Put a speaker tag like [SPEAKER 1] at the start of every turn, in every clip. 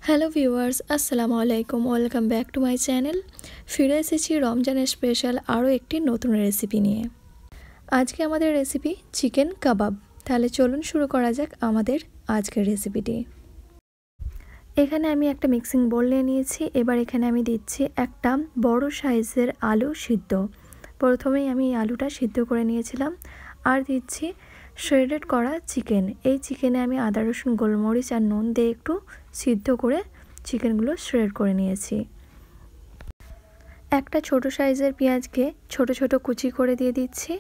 [SPEAKER 1] Hello viewers, আসসালামু আলাইকুম। Welcome back to my channel. ফিরে এসেছি রমজানের স্পেশাল আরও একটি নতুন রেসিপি নিয়ে। আজকে আমাদের রেসিপি চিকেন কাবাব। তাহলে চলুন শুরু করা যাক আমাদের আজকের রেসিপিটি। এখানে আমি একটা মিক্সিং বোল নিয়ে নিয়েছি। এবার এখানে আমি দিচ্ছি একটা বড় সাইজের আলু সিদ্ধ। প্রথমেই আমি আলুটা সিদ্ধ করে নিয়েছিলাম। আর দিচ্ছি শ্রেডেড করা চিকেন। এই চিকেনে আমি আদা রসুন গোলমরিচ আর নুন দিয়ে একটু সিদ্ধ করে চিকেনগুলো শ্রেড করে নিয়েছি। একটা ছোট সাইজের পেঁয়াজকে ছোট ছোট কুচি করে দিয়ে দিচ্ছি।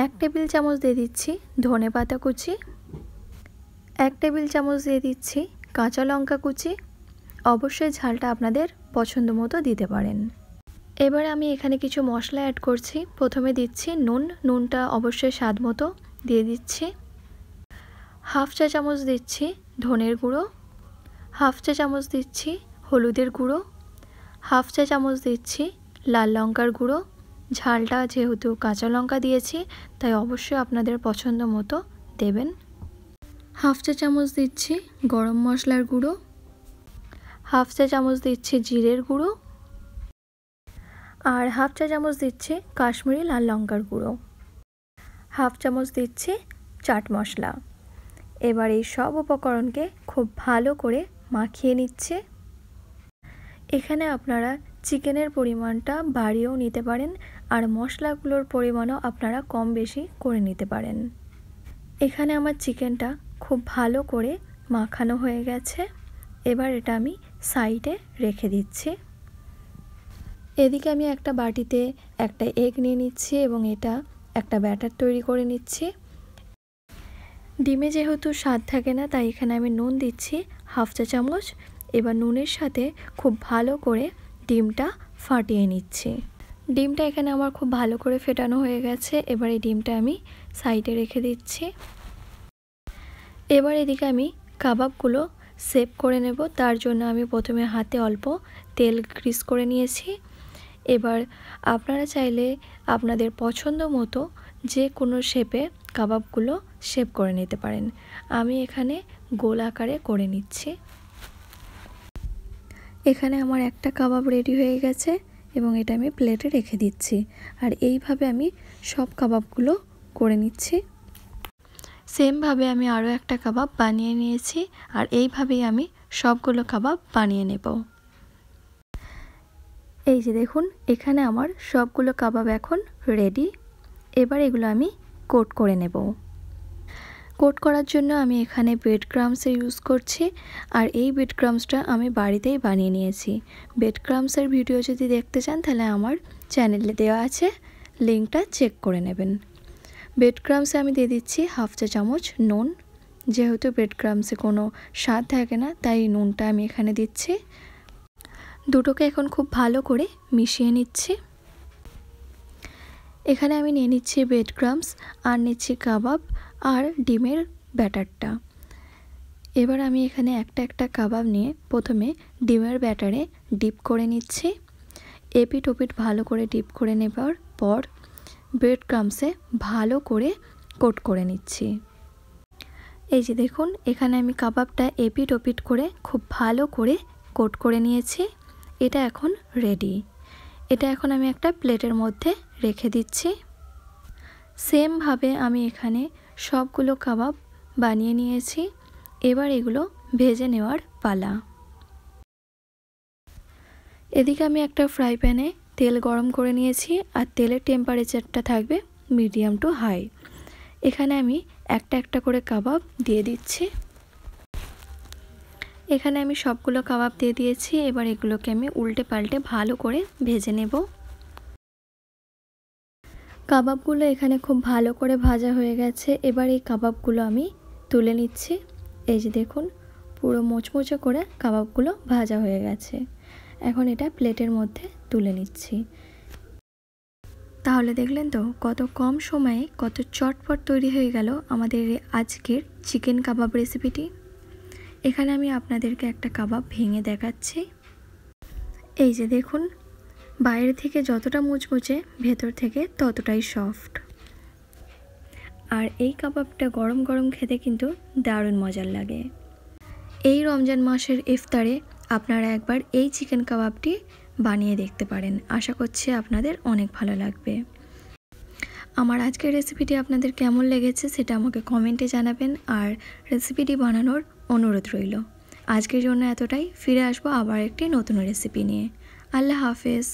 [SPEAKER 1] 1 টেবিল চামচ দিয়ে দিচ্ছি ধনে পাতা কুচি। 1 টেবিল চামচ দিয়ে দিচ্ছি কাঁচা লঙ্কা কুচি। অবশ্যই ঝালটা আপনাদের পছন্দ মতো দিতে পারেন। এবার আমি এখানে কিছু মশলা অ্যাড করছি। প্রথমে দিচ্ছি নুনটা অবশ্যই স্বাদ মতো দিয়ে দিচ্ছি। 1/2 চা চামচ দিচ্ছি ধনের গুঁড়ো। 1/2 চা চামচ দিচ্ছি হলুদের গুঁড়ো। 1/2 চা চামচ দিচ্ছি লাল লঙ্কার গুঁড়ো। ঝালটা যেহেতু কাঁচা লঙ্কা দিয়েছি তাই অবশ্যই আপনাদের পছন্দ মতো দেবেন। 1/2 চা চামচ দিচ্ছি গরম মশলার গুঁড়ো। 1/2 চা চামচ দিচ্ছি জিরের গুঁড়ো। আর 1/2 চা চামচ দিচ্ছি কাশ্মীরি লাল লঙ্কার গুঁড়ো। 1/2 চামচ দিচ্ছি চাট মশলা। এবার এই সব উপকরণকে খুব ভালো করে মাখিয়ে নিচ্ছে। এখানে আপনারা চিকেনের পরিমাণটা বাড়িয়েও নিতে পারেন আর মশলাগুলোর পরিমাণও আপনারা কম বেশি করে নিতে পারেন। এখানে আমার চিকেনটা খুব ভালো করে মাখানো হয়ে গেছে। এবার এটা আমি সাইডে রেখে দিচ্ছি। এদিকে আমি একটা বাটিতে একটা এগ নিয়ে নিচ্ছি এবং এটা একটা ব্যাটার তৈরি করে নিচ্ছি। ডিমে যেহেতু স্বাদ থাকে না তাই এখানে আমি নুন দিচ্ছি 1/2 চা চামচ। এবার নুনের সাথে খুব ভালো করে ডিমটা ফাটিয়ে নিচ্ছি। ডিমটা এখানে আমার খুব ভালো করে ফেটানো হয়ে গেছে। এবার এই ডিমটা আমি সাইডে রেখে দিচ্ছি। এবার এদিকে আমি কাবাবগুলো সেভ করে নেব। তার জন্য আমি প্রথমে হাতে অল্প তেল গ্রিস করে নিয়েছি। এবার আপনারা চাইলে আপনাদের পছন্দ মতো যে কোনো শেপে কাবাবগুলো শেপ করে নিতে পারেন। আমি এখানে গোল আকারে করে নিচ্ছি। এখানে আমার একটা কাবাব রেডি হয়ে গেছে এবং এটা আমি প্লেটে রেখে দিচ্ছি। আর এইভাবে আমি সব কাবাবগুলো করে নিচ্ছি। সেমভাবে আমি আরও একটা কাবাব বানিয়ে নিয়েছি আর এইভাবেই আমি সবগুলো কাবাব বানিয়ে নেব। এই যে দেখুন, এখানে আমার সবগুলো কাবাব এখন রেডি। এবার এগুলো আমি কোট করে নেব। কোট করার জন্য আমি এখানে ব্রেড ক্রাম্বসের ইউজ করছি আর এই ব্রেড ক্রাম্বসটা আমি বাড়িতেই বানিয়ে নিয়েছি। ব্রেড ক্রাম্বসের ভিডিও যদি দেখতে চান তাহলে আমার চ্যানেলে দেওয়া আছে, লিঙ্কটা চেক করে নেবেন। ব্রেড ক্রাম্বসে আমি দিয়ে দিচ্ছি 1/2 চা চামচ নুন। যেহেতু ব্রেড ক্রাম্বসে কোনো স্বাদ থাকে না তাই নুনটা আমি এখানে দিচ্ছি। দুটোকে এখন খুব ভালো করে মিশিয়ে নিচ্ছি। এখানে আমি নিয়ে নিচ্ছি ব্রেড ক্রাম্বস আর নিচ্ছি কাবাব আর ডিমের ব্যাটারটা। এবার আমি এখানে একটা একটা কাবাব নিয়ে প্রথমে ডিমের ব্যাটারে ডিপ করে নিচ্ছি। এপিট ওপিট ভালো করে ডিপ করে নেবার পর ব্রেড ক্রাম্বসে ভালো করে কোট করে নিচ্ছি। এই যে দেখুন, এখানে আমি কাবাবটা এপিট ওপিট করে খুব ভালো করে কোট করে নিয়েছি। এটা এখন রেডি। এটা এখন আমি একটা প্লেটের মধ্যে রেখে দিচ্ছি। সেমভাবে আমি এখানে সবগুলো কাবাব বানিয়ে নিয়েছি। এবার এগুলো ভেজে নেওয়ার পালা। এদিকে আমি একটা ফ্রাই প্যানে তেল গরম করে নিয়েছি আর তেলের টেম্পারেচারটা থাকবে মিডিয়াম টু হাই। এখানে আমি একটা একটা করে কাবাব দিয়ে দিচ্ছি। এখানে আমি সবগুলো কাবাব দিয়ে দিয়েছি। এবার এগুলোকে আমি উল্টে পাল্টে ভালো করে ভেজে নেব। কাবাবগুলো এখানে খুব ভালো করে ভাজা হয়ে গেছে। এবার এই কাবাবগুলো আমি তুলে নিচ্ছি। এই যে দেখুন, পুরো মোচমোচে করে কাবাবগুলো ভাজা হয়ে গেছে। এখন এটা প্লেটের মধ্যে তুলে নিচ্ছি। তাহলে দেখলেন তো কত কম সময়ে কত চটপট তৈরি হয়ে গেল আমাদের আজকের চিকেন কাবাব রেসিপিটি। এখানে আমি আপনাদেরকে একটা কাবাব ভেঙে দেখাচ্ছি। এই যে দেখুন, বাইরে থেকে যতটা মুচমুচে ভেতর থেকে ততটাই সফট। আর এই কাবাবটা গরম গরম খেতে কিন্তু দারুণ মজার লাগে। এই রমজান মাসের ইফতারে আপনারা একবার এই চিকেন কাবাবটি বানিয়ে দেখতে পারেন। আশা করছি আপনাদের অনেক ভালো লাগবে। আমার আজকের রেসিপিটি আপনাদের কেমন লেগেছে সেটা আমাকে কমেন্টে জানাবেন, আর রেসিপিটি বানানোর অনুরোধ রইল। আজকের জন্য এতটাই। ফিরে আসবো আবার একটি নতুন রেসিপি নিয়ে। আল্লাহ হাফেজ।